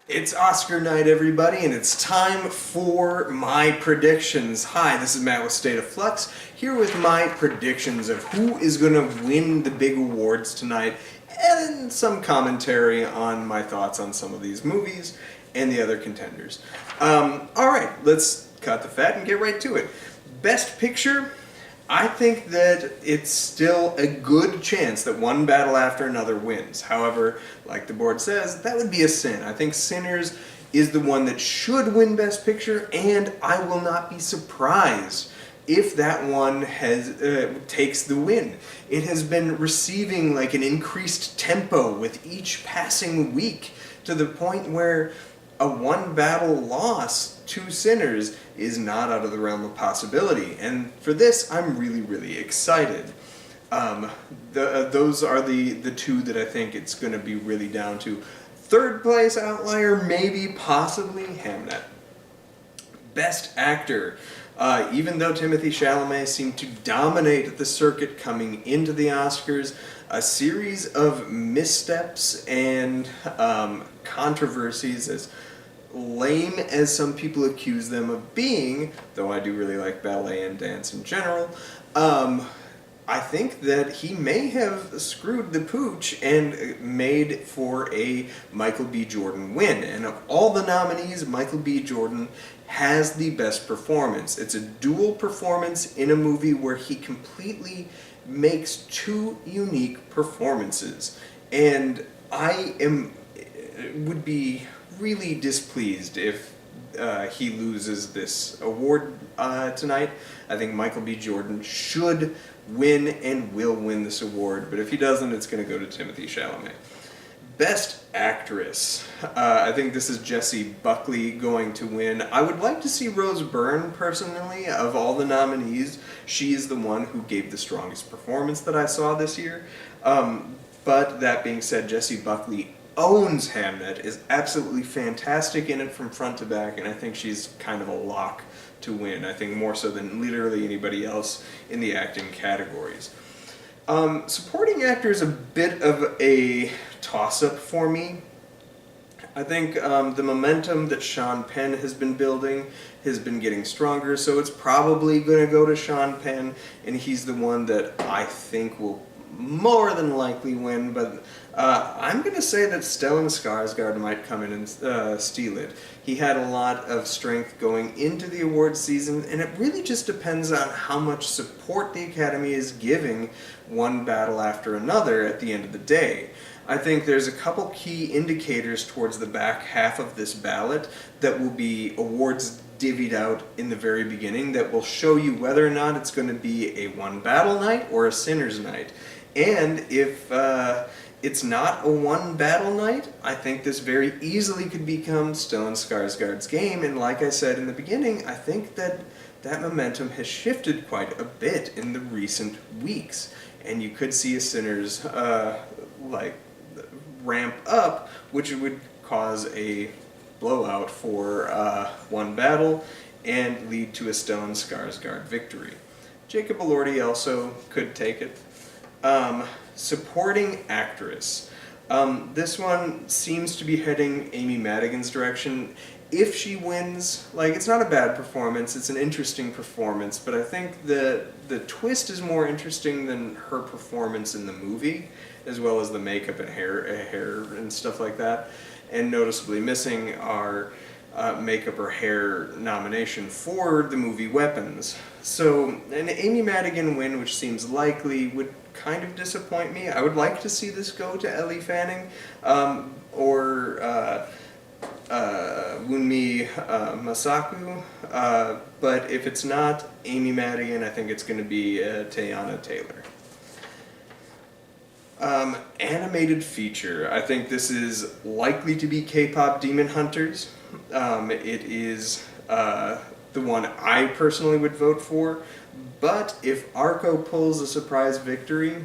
It's Oscar night, everybody, and it's time for my predictions. Hi, this is Matt with State of Flux, here with my predictions of who is going to win the big awards tonight, and some commentary on my thoughts on some of these movies and the other contenders. Alright, let's cut the fat and get right to it. Best Picture, I think that it's still a good chance that one battle after another wins. However, like the board says, that would be a sin. I think Sinners is the one that should win Best Picture, and I will not be surprised if that one takes the win. It has been receiving like an increased tempo with each passing week, to the point where a one battle loss to Sinners is not out of the realm of possibility, and for this I'm really excited. Those are the two that I think it's going to be really down to. Third place outlier, maybe, possibly, Hamnet. Best Actor. Even though Timothee Chalamet seemed to dominate the circuit coming into the Oscars, a series of missteps and controversies, as lame as some people accuse them of being, though I do really like ballet and dance in general, I think that he may have screwed the pooch and made for a Michael B. Jordan win. And of all the nominees, Michael B. Jordan has the best performance. It's a dual performance in a movie where he completely makes two unique performances. And I would be really displeased if he loses this award tonight. I think Michael B. Jordan should win and will win this award, but if he doesn't, it's going to go to Timothee Chalamet. Best Actress. I think this is Jessie Buckley going to win. I would like to see Rose Byrne, personally. Of all the nominees, she is the one who gave the strongest performance that I saw this year. But that being said, Jessie Buckley owns Hamnet, is absolutely fantastic in it from front to back, and I think she's kind of a lock to win. I think more so than literally anybody else in the acting categories. Supporting actor is a bit of a toss-up for me. I think the momentum that Sean Penn has been building has been getting stronger, so it's probably going to go to Sean Penn, and he's the one that I think will more than likely win, but I'm going to say that Stellan Skarsgard might come in and steal it. He had a lot of strength going into the awards season, and it really just depends on how much support the Academy is giving one battle after another at the end of the day. I think there's a couple key indicators towards the back half of this ballot that will be awards divvied out in the very beginning that will show you whether or not it's going to be a one battle night or a Sinners night. And if it's not a one battle night, I think this very easily could become Stellan Skarsgard's game, and like I said in the beginning, I think that that momentum has shifted quite a bit in the recent weeks, and you could see a Sinners ramp up, which would cause a blowout for one battle and lead to a Stellan Skarsgard victory. Jacob Elordi also could take it. Supporting actress. This one seems to be heading Amy Madigan's direction. If she wins, it's not a bad performance, it's an interesting performance, but I think the twist is more interesting than her performance in the movie, as well as the makeup and hair and stuff like that. And noticeably missing are makeup or hair nomination for the movie Weapons. So an Amy Madigan win, which seems likely, would kind of disappoint me. I would like to see this go to Ellie Fanning or Wunmi Masaku, but if it's not Amy Madigan, I think it's going to be Teyana Taylor. Animated feature. I think this is likely to be K-pop Demon Hunters. It is the one I personally would vote for, but if Arco pulls a surprise victory,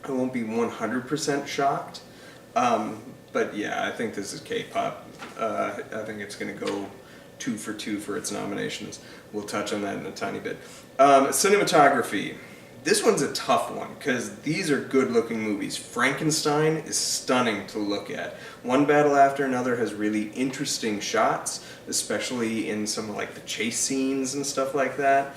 I won't be 100% shocked. But yeah, I think this is K-pop. I think it's going to go 2 for 2 for its nominations. We'll touch on that in a tiny bit. Cinematography. This one's a tough one because these are good-looking movies. Frankenstein is stunning to look at. One Battle After Another has really interesting shots, especially in some of like the chase scenes and stuff like that.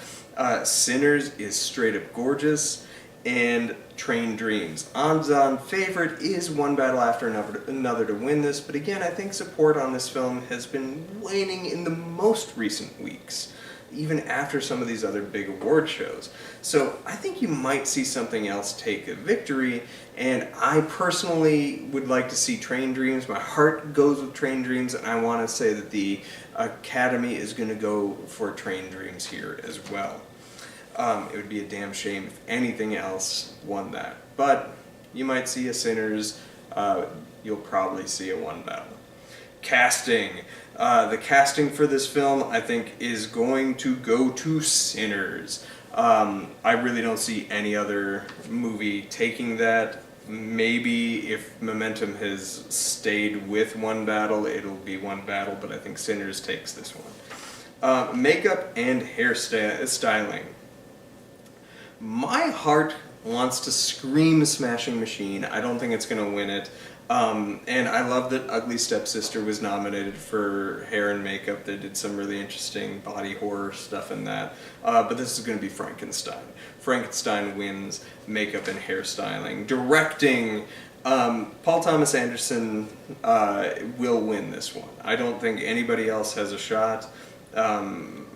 Sinners is straight up gorgeous, and Train Dreams. Odds-on favorite is One Battle After Another to win this, but again, I think support on this film has been waning in the most recent weeks, even after some of these other big award shows. So I think you might see something else take a victory, and I personally would like to see Train Dreams. My heart goes with Train Dreams, and I want to say that the Academy is going to go for Train Dreams here as well. It would be a damn shame if anything else won that. But you might see a Sinners, you'll probably see a One Battle. Casting. The casting for this film, I think, is going to go to Sinners. I really don't see any other movie taking that. Maybe if momentum has stayed with One Battle, it'll be One Battle, but I think Sinners takes this one. Makeup and hairstyling. My heart wants to scream Smashing Machine. I don't think it's going to win it. And I love that Ugly Stepsister was nominated for hair and makeup. They did some really interesting body horror stuff in that. But this is going to be Frankenstein. Frankenstein wins makeup and hairstyling. Directing, Paul Thomas Anderson will win this one. I don't think anybody else has a shot.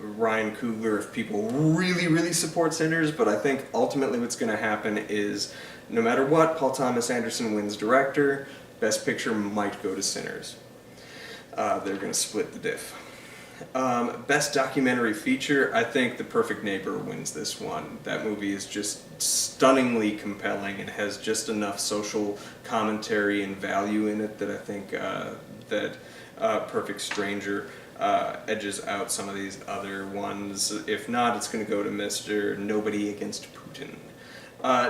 Ryan Coogler, if people really, really support Sinners, but I think ultimately what's going to happen is no matter what, Paul Thomas Anderson wins director, Best Picture might go to Sinners. They're going to split the diff. Best Documentary Feature, I think The Perfect Neighbor wins this one. That movie is just stunningly compelling and has just enough social commentary and value in it that I think that Perfect Stranger edges out some of these other ones. If not, it's going to go to Mr. Nobody Against Putin.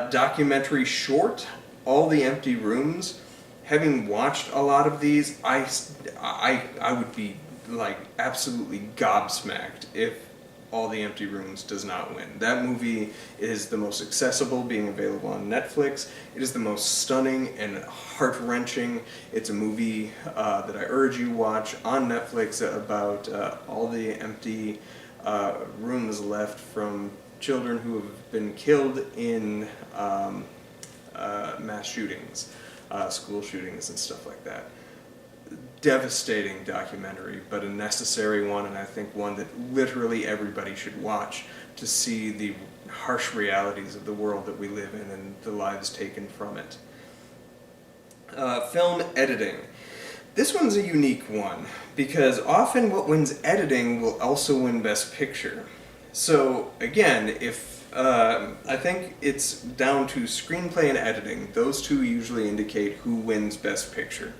Documentary short, All the Empty Rooms. Having watched a lot of these, I would be like absolutely gobsmacked if All the Empty Rooms does not win. That movie is the most accessible, being available on Netflix. It is the most stunning and heart-wrenching. It's a movie that I urge you watch on Netflix about all the empty rooms left from children who have been killed in mass shootings, school shootings and stuff like that. Devastating documentary, but a necessary one, and I think one that literally everybody should watch to see the harsh realities of the world that we live in and the lives taken from it. Film editing. This one's a unique one because often what wins editing will also win Best Picture. So again, if I think it's down to screenplay and editing, those two usually indicate who wins Best Picture.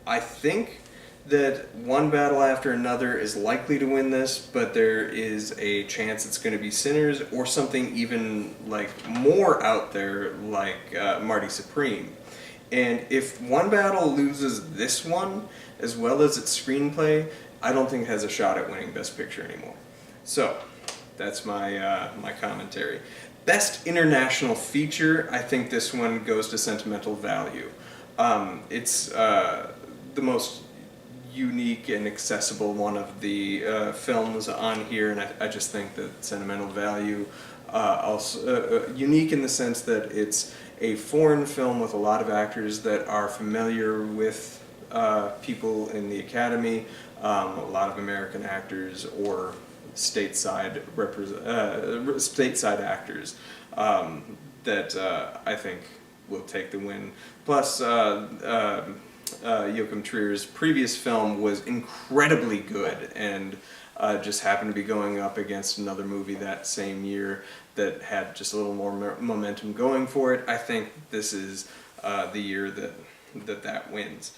I think that One Battle After Another is likely to win this, but there is a chance it's going to be Sinners or something even like more out there like Marty Supreme. And if One Battle loses this one, as well as its screenplay, I don't think it has a shot at winning Best Picture anymore. So, that's my my commentary. Best International Feature, I think this one goes to Sentimental Value. It's the most unique and accessible one of the films on here, and I just think that Sentimental Value also unique in the sense that it's a foreign film with a lot of actors that are familiar with people in the Academy, a lot of American actors or stateside actors that I think will take the win. Plus, Joachim Trier's previous film was incredibly good and just happened to be going up against another movie that same year that had just a little more momentum going for it. I think this is the year that wins.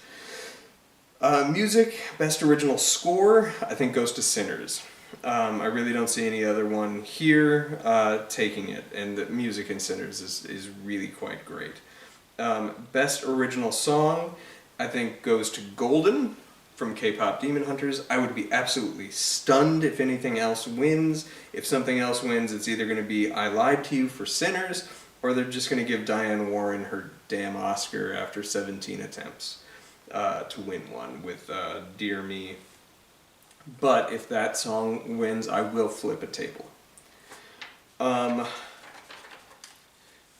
Music, Best Original Score, I think goes to Sinners. I really don't see any other one here taking it, and the music in Sinners is really quite great. Best Original Song, I think goes to Golden. from K-Pop Demon Hunters. I would be absolutely stunned if anything else wins. If something else wins, it's either going to be I Lied to You for Sinners, or they're just going to give Diane Warren her damn Oscar after 17 attempts to win one with Dear Me. But if that song wins, I will flip a table.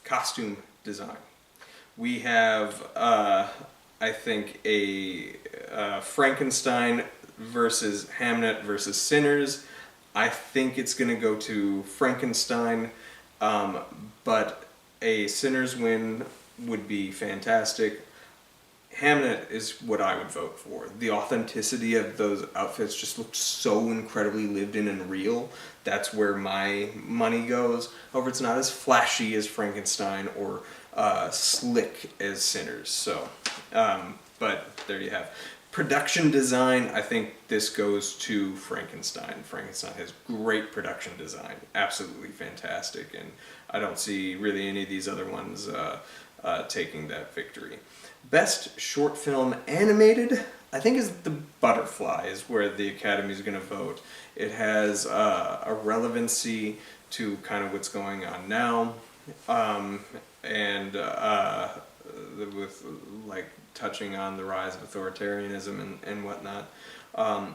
Costume design. We have, I think, a Frankenstein versus Hamnet versus Sinners. I think it's going to go to Frankenstein, but a Sinners win would be fantastic. Hamnet is what I would vote for. The authenticity of those outfits just looked so incredibly lived in and real. That's where my money goes. However, it's not as flashy as Frankenstein or slick as Sinners. So, but there you have. Production design, I think this goes to Frankenstein. Frankenstein has great production design, absolutely fantastic, and I don't see really any of these other ones taking that victory. Best short film animated, I think, is The Butterfly, is where the Academy is going to vote. It has a relevancy to kind of what's going on now, and with like touching on the rise of authoritarianism and whatnot.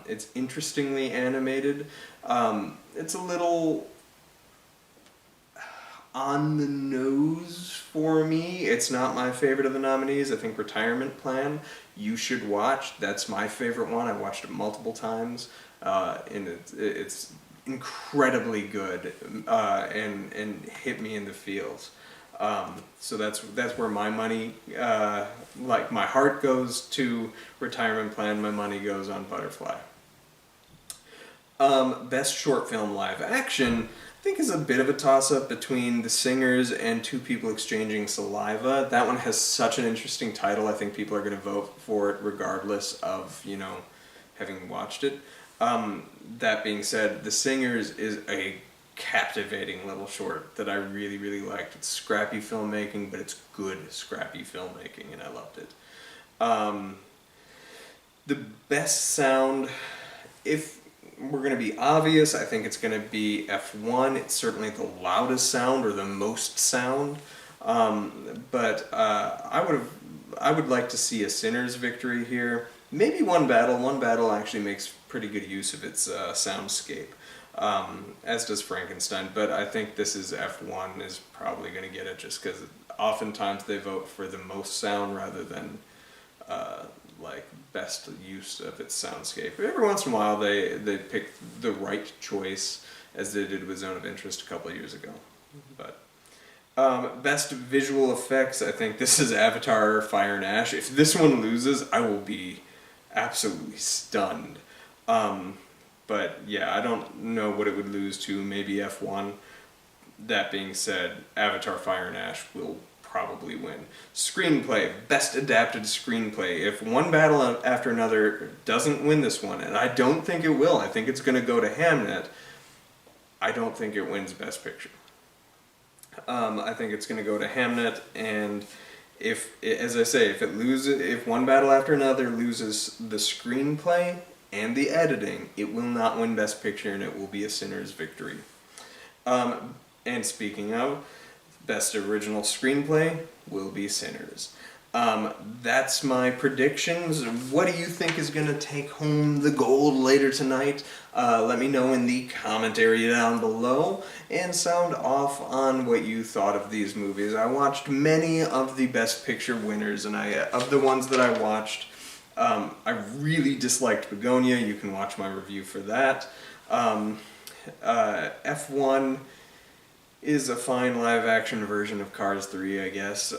It's interestingly animated. It's a little on the nose for me. It's not my favorite of the nominees. I think Retirement Plan you should watch. That's my favorite one. I've watched it multiple times, and it's incredibly good and hit me in the feels. So that's where my money, like my heart goes to Retirement Plan, my money goes on Butterfly. Best short film live action, I think, is a bit of a toss-up between The Singers and Two People Exchanging Saliva. That one has such an interesting title. I think people are going to vote for it regardless of, you know, having watched it. That being said, The Singers is a captivating little short that I really, really liked. It's scrappy filmmaking, but it's good scrappy filmmaking, and I loved it. The best sound, if we're going to be obvious, I think it's going to be F1. It's certainly the loudest sound or the most sound, but I would like to see a Sinners victory here. Maybe One Battle. One Battle actually makes pretty good use of its soundscape, as does Frankenstein, but I think this is F1 is probably going to get it, just because oftentimes they vote for the most sound rather than like best use of its soundscape. Every once in a while they pick the right choice, as they did with Zone of Interest a couple of years ago. But best visual effects, I think this is Avatar, Fire and Ash. If this one loses, I will be absolutely stunned. But yeah, I don't know what it would lose to, maybe F1. That being said, Avatar, Fire and Ash will probably win. Screenplay, best adapted screenplay. If One Battle After Another doesn't win this one, and I don't think it will, I think it's going to go to Hamnet, I don't think it wins Best Picture. I think it's going to go to Hamnet, and as I say, if One Battle After Another loses the screenplay and the editing, it will not win Best Picture, and it will be a Sinners victory. And speaking of, Best Original Screenplay will be Sinners. That's my predictions. What do you think is going to take home the gold later tonight? Let me know in the comment area down below, and sound off on what you thought of these movies. I watched many of the Best Picture winners, and of the ones that I watched, I really disliked Bugonia. You can watch my review for that. F1 is a fine live-action version of Cars 3, I guess.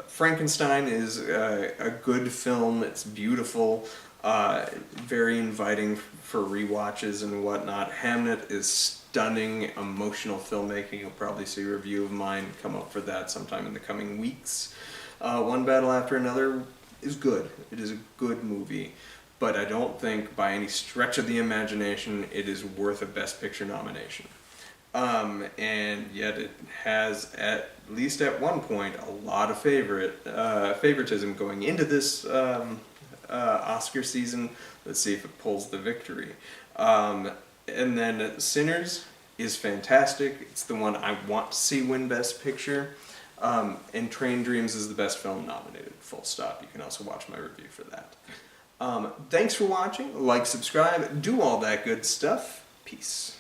Frankenstein is a good film. It's beautiful, very inviting for rewatches and whatnot. Hamnet is stunning, emotional filmmaking. You'll probably see a review of mine come up for that sometime in the coming weeks. One Battle After Another is good. It is a good movie, but I don't think by any stretch of the imagination it is worth a Best Picture nomination. And yet it has, at least at one point, a lot of favoritism going into this Oscar season. Let's see if it pulls the victory. And then Sinners is fantastic. It's the one I want to see win Best Picture. And Train Dreams is the best film nominated, full stop. You can also watch my review for that. Thanks for watching. Like, subscribe, do all that good stuff. Peace.